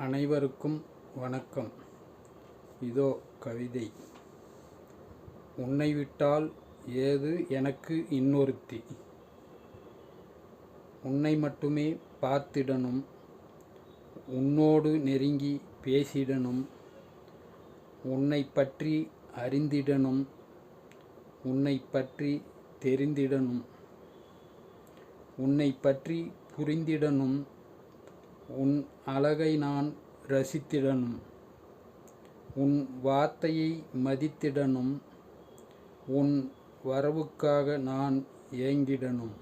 அனைவருக்கும் வணக்கம். இதோ கவிதை. உன்னை விட்டால் ஏது எனக்கு இன்னொருத்தி. உன்னை மட்டுமே பார்த்திடணும், உன்னோடு நெருங்கி பேசிடணும், உன்னை பற்றி அறிந்திடணும், உன்னை பற்றி தெரிந்திடணும், உன்னை பற்றி புரிந்திடணும், உன் அழகை நான் ரசித்திடணும், உன் வார்த்தையை மதித்திடணும், உன் வரவுக்காக நான் ஏங்கிடணும்,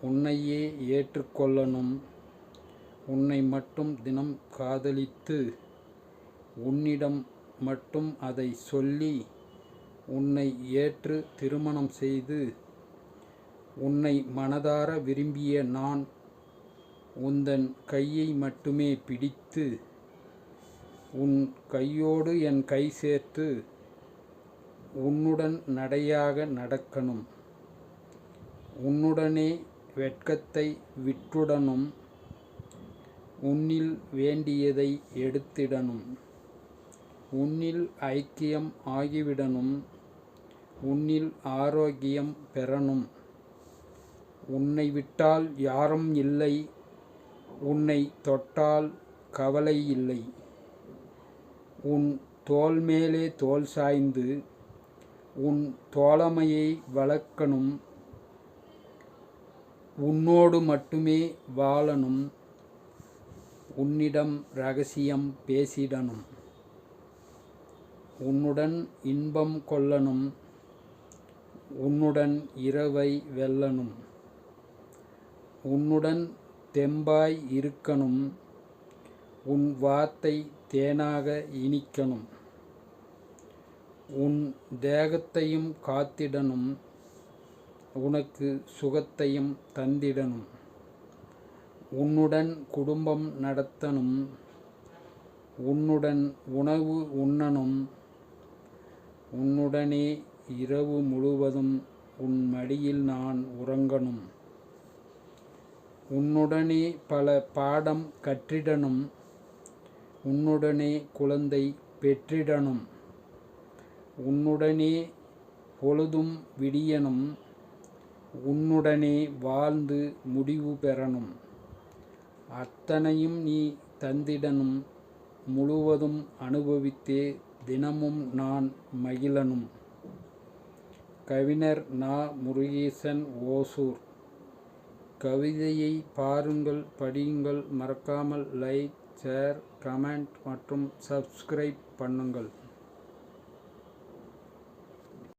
உன்னையே ஏற்றுக்கொள்ளணும், உன்னை மட்டும் தினம் காதலித்து உன்னிடம் மட்டும் அதை சொல்லி உன்னை ஏற்று திருமணம் செய்து உன்னை மனதார விரும்பிய நான் உந்தன் கையை மட்டுமே பிடித்து உன் கையோடு என் கை சேர்த்து உன்னுடன் நடையாக நடக்கணும், உன்னுடனே வெட்கத்தை விட்டுடணும், உன்னில் வேண்டியதை எடுத்திடணும், உன்னில் ஐக்கியம் ஆகிவிடணும், உன்னில் ஆரோக்கியம் பெறணும். உன்னை விட்டால் யாரும் இல்லை, உன்னை தொட்டால் கவலை இல்லை, உன் தோள் மேலே தோள் சாய்ந்து உன் தோழமையை வளர்க்கணும், உன்னோடு மட்டுமே வாழணும், உன்னிடம் ரகசியம் பேசிடணும், உன்னுடன் இன்பம் கொள்ளணும், உன்னுடன் இரவை வெல்லணும், உன்னுடன் தெம்பாய் இருக்கணும், உன் வார்த்தை தேனாக இனிக்கணும், உன் தேகத்தையும் காத்திடணும், உனக்கு சுகத்தையும் தந்திடணும், உன்னுடன் குடும்பம் நடத்தணும், உன்னுடன் உணவு உண்ணணும், உன்னுடனே இரவு முழுவதும் உன் மடியில் நான் உறங்கணும், உன்னுடனே பல பாடம் கற்றிடணும், உன்னுடனே குழந்தை பெற்றிடணும், உன்னுடனே பொழுதும் விடியணும், உன்னுடனே வாழ்ந்து முடிவு பெறணும், அத்தனையும் நீ தந்திடணும், முழுவதும் அனுபவித்தே தினமும் நான் மகிழணும். கவிஞர் நா. முருகேசன், ஓசூர். கவிதையை பாருங்கள், படியுங்கள். மறக்காமல் லைக், ஷேர், கமெண்ட் மற்றும் சப்ஸ்கிரைப் பண்ணுங்கள்.